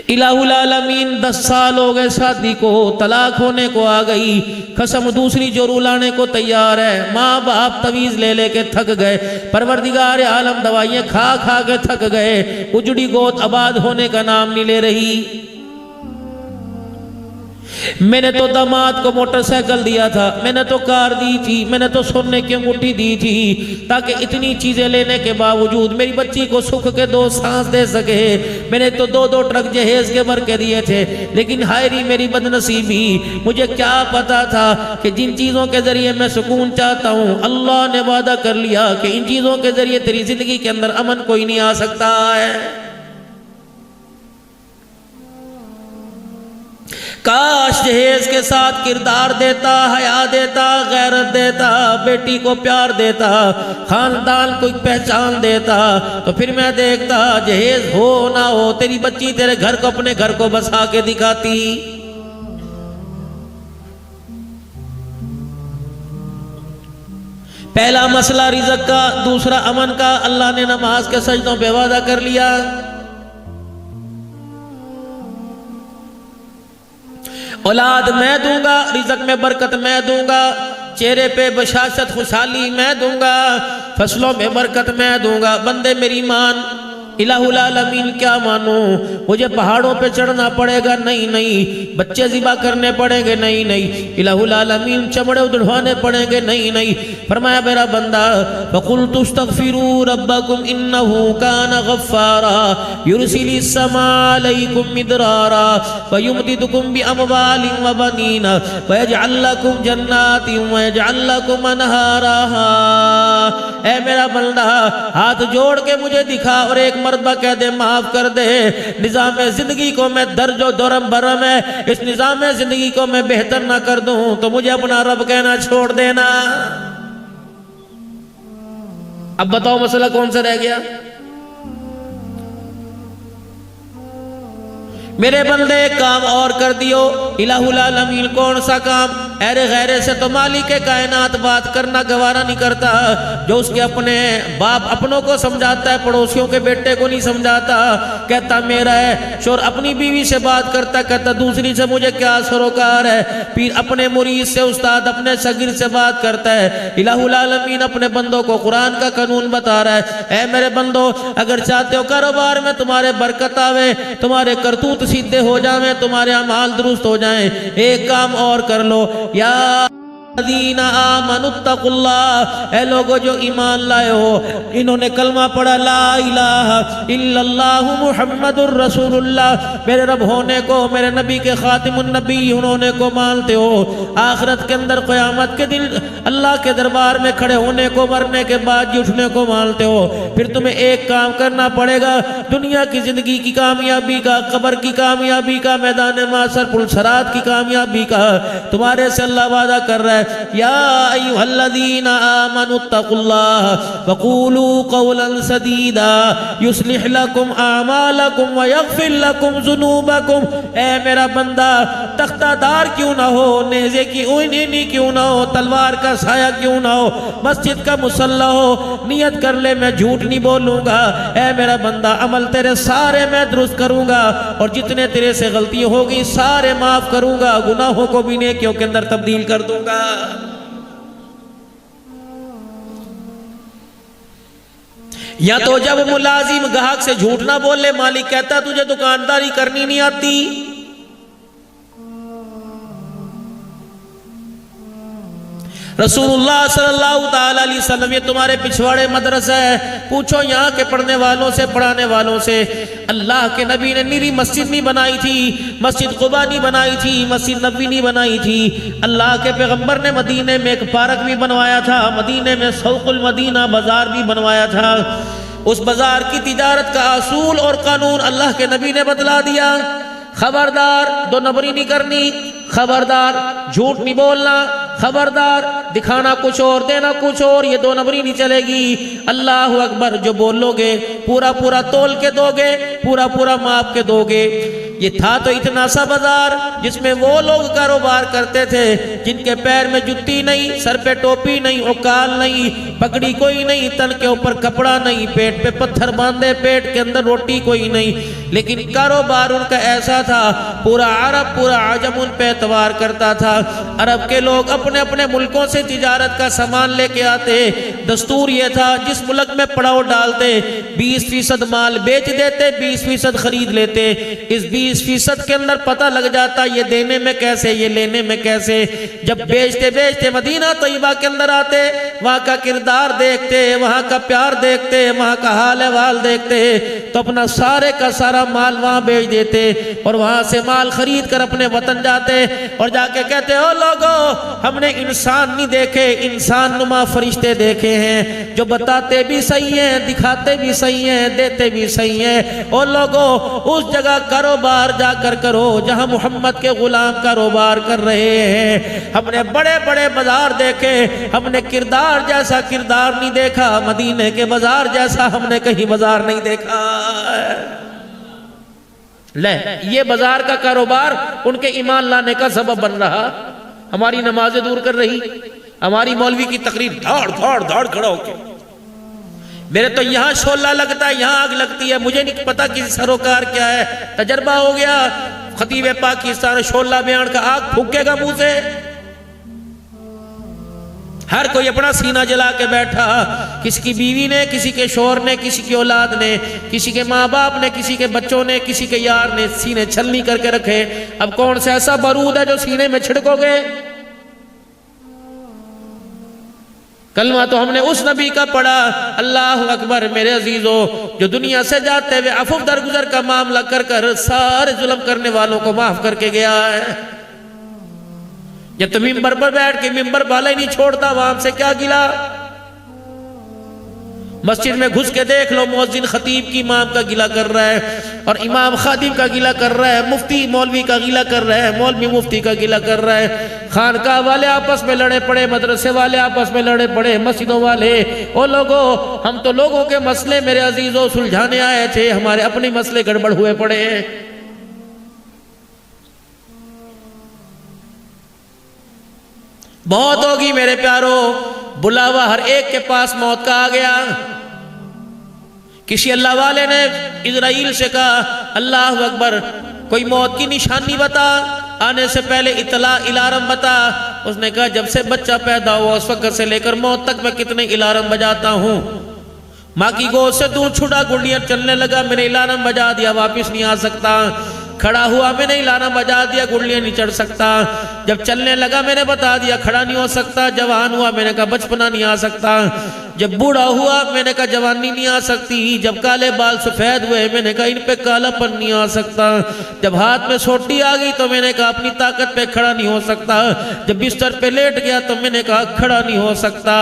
इलाहुल आलमीन 10 साल हो गए शादी को, तलाक होने को आ गई, कसम दूसरी जो रुलाने को तैयार है। माँ बाप तवीज़ ले लेके थक गए, परवरदिगार आलम दवाइयाँ खा खा के थक गए, उजड़ी गोद आबाद होने का नाम नहीं ले रही। मैंने तो दामाद को मोटरसाइकिल दिया था, मैंने तो कार दी थी, मैंने तो सोने की अंगूठी दी थी, ताकि इतनी चीजें लेने के बावजूद मेरी बच्ची को सुख के 2 सांस दे सके। मैंने तो 2-2 ट्रक जहेज के भर के दिए थे, लेकिन हायरी मेरी बदनसीबी, मुझे क्या पता था कि जिन चीजों के जरिए मैं सुकून चाहता हूँ, अल्लाह ने वादा कर लिया कि इन चीजों के जरिए तेरी जिंदगी के अंदर अमन कोई नहीं आ सकता है। काश जहेज के साथ किरदार देता, हया देता, गैरत देता, बेटी को प्यार देता, खानदान को पहचान देता, तो फिर मैं देखता जहेज हो ना हो तेरी बच्ची तेरे घर को, अपने घर को बसा के दिखाती। पहला मसला रिज़्क़ का, दूसरा अमन का। अल्लाह ने नमाज के सजदों पे वादा कर लिया, औलाद मैं दूंगा, रिज़्क़ में बरकत मैं दूंगा, चेहरे पे बशाशत खुशहाली मैं दूंगा, फसलों में बरकत मैं दूंगा। बंदे मेरी मान, इलाहुल आलमीन क्या मानो? मुझे पहाड़ों पे चढ़ना पड़ेगा? नहीं नहीं। बच्चे ज़िबा करने पड़ेंगे? नहीं नहीं। इलाहुल आलमीन चमड़े उधड़वाने पड़ेंगे? नहीं नहीं। फरमाया मेरा बंदा फ़क़ुल्तु अस्तग़फ़िरू रब्बकुम इन्नहु काना गफ़्फ़ारा युरसिलिस समा अलैकुम मिदरारा व युमदिदुकुम बिअमवालिन व बनीन व यजअल लकुम जन्नातिन व यजअल लकुम अनहारा। ऐ मेरा बंदा हाथ जोड़ के मुझे दिखा और एक मर्तबा कह दे माफ कर दे। निज़ाम जिंदगी को मैं दर्जो दरम बरम है, इस निज़ाम जिंदगी को मैं बेहतर ना कर दूं तो मुझे अपना रब कहना छोड़ देना। अब बताओ मसला कौन सा रह गया? मेरे बंदे काम और कर दियो। इलाहुल आलमीन कौन सा काम? अरे गैरे से तो मालिक कायनात बात करना गवारा नहीं करता। जो उसके अपने बाप अपनों को समझाता है, पड़ोसियों के बेटे को नहीं समझाता। कहता मेरा है। शोर अपनी बीवी से बात करता, कहता दूसरी से मुझे क्या सरोकार है। फिर अपने मुरीद से, उस्ताद अपने शगिर से बात करता है। इलाहुल आलमीन अपने बंदों को कुरान का कानून बता रहा है। ऐ मेरे बंदो, अगर चाहते हो कारोबार में तुम्हारे बरकत आवे, तुम्हारे करतूत सीधे हो जाए, तुम्हारे अमाल दुरुस्त हो जाए, एक काम और कर लो। या लज़ीना आमनुत्तकुल्लाह, ऐ लोगो जो ईमान लाए हो, इन्होंने कलमा पढ़ा ला इलाहा इल्लल्लाहु मुहम्मदुर रसूलुल्लाह। मेरे रब होने को, मेरे नबी के खातिमुन नबी होने को मानते हो। आखिरत के अंदर क़यामत के दिन अल्लाह के दरबार में खड़े होने को, मरने के बाद जी उठने को मानते हो। फिर तुम्हें एक काम करना पड़ेगा, दुनिया की जिंदगी की कामयाबी का, कब्र की कामयाबी का, मैदान माशर पुलसरात की कामयाबी का तुम्हारे से अल्लाह वादा कर रहा है। या अय्युहल्लज़ीना आमनुत्तकुल्लाह वक़ूलू क़ौलन सदीदा युस्लिह लकुम आमालकुम व यग़फ़िर लकुम ज़ुनूबकुम। ऐ मेरा बंदा, तख्तादार क्यों ना हो, नेज़े की ऊँनी क्यों ना हो, तलवार का साया क्यों ना हो, मस्जिद का मुसल्ला हो, नियत कर ले मैं झूठ नहीं बोलूँगा। ऐ मेरा बंदा, अमल तेरे सारे मैं दुरुस्त करूँगा और जितने तेरे से गलती होगी सारे माफ़ करूँगा, गुनाहों को भी नेकियों के अंदर तब्दील कर दूँगा। या तो जब मुलाजिम ग्राहक से झूठ ना बोले, मालिक कहता तुझे दुकानदारी करनी नहीं आती। रसूलुल्लाह सल्लल्लाहु ताला अलैहि वसल्लम, ये तुम्हारे पिछवाड़े मदरसा है, पूछो यहाँ के पढ़ने वालों से, पढ़ाने वालों से। अल्लाह के नबी ने निरी मस्जिद नहीं बनाई थी, मस्जिद कुबा नहीं बनाई थी, मस्जिद नबी नहीं बनाई थी। अल्लाह के पैगंबर ने मदीने में एक पार्क भी बनवाया था, मदीने में सौकुल मदीना बाजार भी बनवाया था। उस बाजार की तिजारत का असूल और कानून अल्लाह के नबी ने बदला दिया। खबरदार दो नंबरी नहीं करनी, खबरदार झूठ नहीं बोलना, खबरदार दिखाना कुछ और देना कुछ और, ये दो नंबरी नहीं चलेगी। अल्लाह अकबर, जो बोलोगे पूरा पूरा तोल के दोगे, पूरा पूरा माप के दोगे। ये था तो इतना सा बाजार जिसमें वो लोग कारोबार करते थे जिनके पैर में जुत्ती नहीं, सर पे टोपी नहीं, औकाल नहीं, पगड़ी कोई नहीं, तन के ऊपर कपड़ा नहीं, पेट पे पत्थर बांधे, पेट के अंदर रोटी कोई नहीं, लेकिन कारोबार उनका ऐसा था पूरा अरब पूरा आजम उन पे एतबार करता था। अरब के लोग अपने अपने मुल्कों से तिजारत का सामान लेके आते। दस्तूर ये था जिस मुल्क में पड़ाव डालते 20% माल बेच देते, 20% खरीद लेते। इस 20% के अंदर पता लग जाता ये देने में कैसे, ये लेने में कैसे। जब बेचते बेचते मदीना तैयबा के अंदर आते, वहाँ का किरदार देखते, वहाँ का प्यार देखते, वहाँ का हाल अहवाल देखते, तो अपना सारे का सारा माल वहाँ बेच देते और वहाँ से माल खरीद कर अपने वतन जाते और जाके कहते ओ लोगो, हमने इंसान नहीं देखे, इंसान नुमा फरिश्ते देखे हैं जो बताते भी सही हैं, दिखाते भी सही हैं, देते भी सही हैं। ओ लोगो, उस जगह कारोबार जाकर करो जहां मोहम्मद के गुलाम कारोबार कर रहे हैं। हमने बड़े बड़े बाजार देखे, हमने किरदार जैसा किरदार नहीं देखा, मदीने के बाजार जैसा हमने कहीं बाजार नहीं देखा। ले, ये बाजार का कारोबार उनके ईमान लाने का सबब बन रहा, हमारी नमाजें दूर कर रही, हमारी मौलवी की तकरीर धाड़ धाड़ धाड़ खड़ा होके। मेरे तो यहाँ शोला लगता है, यहाँ आग लगती है, मुझे नहीं पता किसी सरोकार क्या है, तजर्बा हो गया। खतीब पाकिस्तान शोला बयान का आग फूकेगा मुंह से। हर कोई अपना सीना जला के बैठा, किसी की बीवी ने, किसी के शोहर ने, किसी की औलाद ने, किसी के माँ बाप ने, किसी के बच्चों ने, किसी के यार ने सीने छलनी करके रखे। अब कौन सा ऐसा बारूद है जो सीने में छिड़कोगे? कलमा तो हमने उस नबी का पढ़ा, अल्लाह अकबर। मेरे अजीजों, जो दुनिया से जाते हुए अफव दरगुजर का मामला कर कर सारे जुल्म करने वालों को माफ करके गया है। जब तो मिंबर पर बैठ के मिंबर वाला ही नहीं छोड़ता, वहां से क्या गिला। मस्जिद में घुस के देख लो, मुअज्जिन खतीब की इमाम का गिला कर रहा है और इमाम खादिम का गिला कर रहा है, मुफ्ती मौलवी का गिला कर रहा है, मौलवी मुफ्ती का गिला कर रहा है, खानकाह वाले आपस में लड़े पड़े, मदरसे वाले आपस में लड़े पड़े, मस्जिदों वाले। ओ लोगो, हम तो लोगों के मसले मेरे अजीजों सुलझाने आए थे, हमारे अपने मसले गड़बड़ हुए पड़े हैं। बहुत होगी मेरे प्यारो, बुलावा हर एक के पास मौत का आ गया। किसी अल्लाह वाले ने इजराइल से कहा, अल्लाह अकबर, कोई मौत की निशानी बता, आने से पहले इतला इलारम बता। उसने कहा, जब से बच्चा पैदा हुआ उस वक्त से लेकर मौत तक मैं कितने इलारम बजाता हूँ। माँ की गोद से दूर छुड़ा, गुड़िया चलने लगा, मैंने इलारम बजा दिया, वापिस नहीं आ सकता। खड़ा हुआ, मैंने इलारम बजा दिया, गुड़लियां नहीं चढ़ सकता। जब चलने लगा, मैंने बता दिया खड़ा नहीं हो सकता। जवान हुआ, मैंने कहा बचपना नहीं आ सकता। जब बूढ़ा हुआ, मैंने कहा जवानी नहीं आ सकती। जब काले बाल सफेद हुए, मैंने कहा इन पे कालापन नहीं आ सकता। जब हाथ में सोटी आ गई तो मैंने कहा अपनी ताकत पे खड़ा नहीं हो सकता। जब बिस्तर पे लेट गया तो मैंने कहा खड़ा नहीं हो सकता।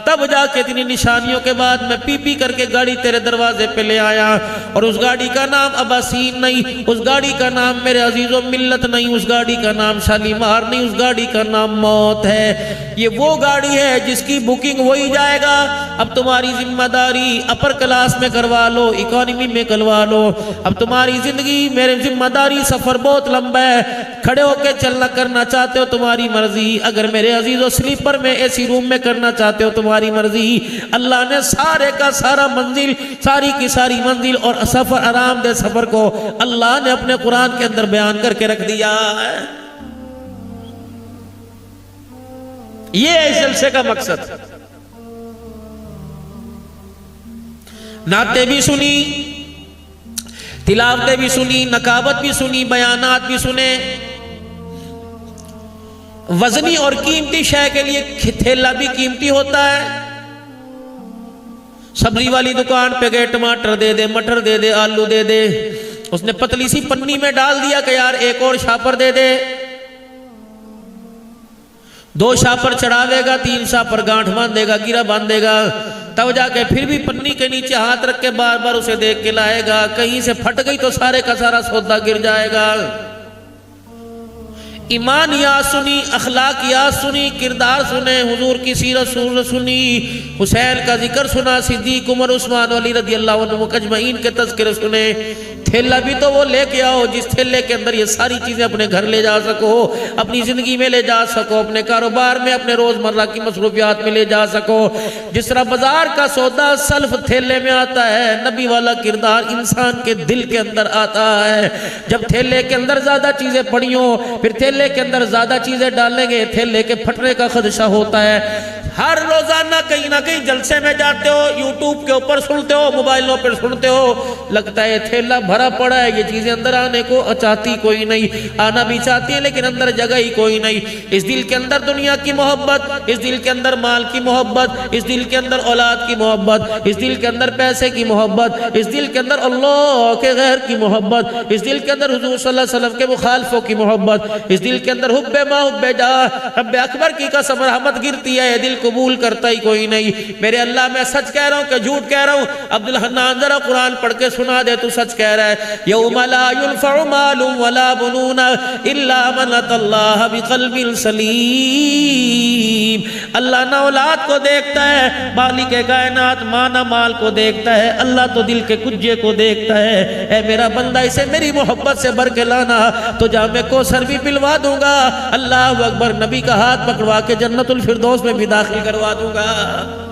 तब जाके इतनी निशानियों के बाद मैं पी पी करके गाड़ी तेरे दरवाजे पे ले आया। और उस गाड़ी का नाम अबासीन नहीं, उस गाड़ी का नाम मेरे अजीजों मिल्लत नहीं, उस गाड़ी का नाम शालीमार नहीं, उस गाड़ी का नाम मौत है। ये वो गाड़ी है जिसकी बुकिंग वही जाएगा। अब तुम्हारी जिम्मेदारी अपर क्लास में करवा लो, इकोनॉमी में करवा लो। अब तुम्हारी जिंदगी, मेरी जिम्मेदारी, सफर बहुत लंबा है। खड़े होके चलना करना चाहते हो तुम्हारी मर्जी, अगर मेरे अजीजों स्लीपर में एसी रूम में करना चाहते हो तुम्हारी मर्जी। अल्लाह ने सारे का सारा मंजिल, सारी की सारी मंजिल और सफर, आरामदेह सफर को अल्लाह ने अपने कुरान के अंदर बयान करके रख दिया है। ये है इस जलसे का मकसद। नाते भी सुनी, तिलावतें भी सुनी, नकाबत भी सुनी, बयानात भी सुने। वजनी और कीमती शय के लिए थैला भी कीमती होता है। सब्जी वाली दुकान पे गए, टमाटर दे दे, मटर दे दे, आलू दे दे। उसने पतली सी पन्नी में डाल दिया कि यार एक और शापर दे दे। 2 शापर चढ़ावेगा, 3 शापर गांठ बांधेगा, गिरा बांधेगा, तब जाके फिर भी पन्नी के नीचे हाथ रख के बार बार उसे देख के लाएगा। कहीं से फट गई तो सारे का सारा सौदा गिर जाएगा। ईमान याद सुनी, अखलाक याद सुनी, किरदार सुने, हुजूर की सीरत सुनी, हुसैन का जिक्र सुना, सिद्दीक, उमर, उस्मान, अली रज़ी अल्लाह अन्हुम अजमईन के तज़किरे सुने। थैला भी तो वो लेके आओ जिस थैले के अंदर ये सारी चीज़ें अपने घर ले जा सको, अपनी ज़िंदगी में ले जा सको, अपने कारोबार में, अपने रोज़मर्रा की मसरूफियात में ले जा सको। जिस तरह बाजार का सौदा सल्फ थैले में आता है, नबी वाला किरदार इंसान के दिल के अंदर आता है। जब थैले के अंदर ज़्यादा चीज़ें पड़ी हों, फिर थैले के अंदर ज़्यादा चीज़ें डालेंगे, थैले के फटने का खदशा होता है। हर रोजाना कहीं ना कहीं जलसे में जाते हो, यूट्यूब के ऊपर सुनते हो, मोबाइलों पर सुनते हो, लगता है थैला भरा पड़ा है, ये चीजें अंदर आने को चाहती कोई नहीं, आना भी चाहती है लेकिन अंदर जगह ही कोई नहीं। इस दिल के अंदर दुनिया की मोहब्बत, इस दिल के अंदर माल की मोहब्बत, इस दिल के अंदर औलाद की मोहब्बत, इस दिल के अंदर पैसे की मोहब्बत, इस दिल के अंदर अल्लाह के गैर की मोहब्बत, इस दिल के अंदर हुजूर सल्लल्लाहु अलैहि वसल्लम के मुखालफों की मोहब्बत, इस दिल के अंदर हुब्बे मा हुब्बे जा, रब्बे अकबर की कसम रहमत गिरती है, दिल कबूल करता ही कोई नहीं। मेरे अल्लाह मैं सच कह रहा हूँ कि झूठ कह रहा हूँ? अब्दुल हन्नान जरा कुरान पढ़ के सुना दे, तू सच कह रहा है। यौमा ला युनफ़उ मालुन वला बनुन इल्ला मन अतल्लाह बिक़ल्बिन सलीम। अल्लाह ना औलाद को देखता है, मालिक कायनात माना माल को देखता है, अल्लाह तो दिल के कुज्जे को देखता है। ऐ मेरा बंदा इसे मेरी मोहब्बत से भर के लाना तो जा मैं कौसर भी पिलवा दूंगा। अल्लाह अकबर, नबी का हाथ पकड़वा के जन्नतुल फिरदौस में भी दाखिल करवा दूंगा।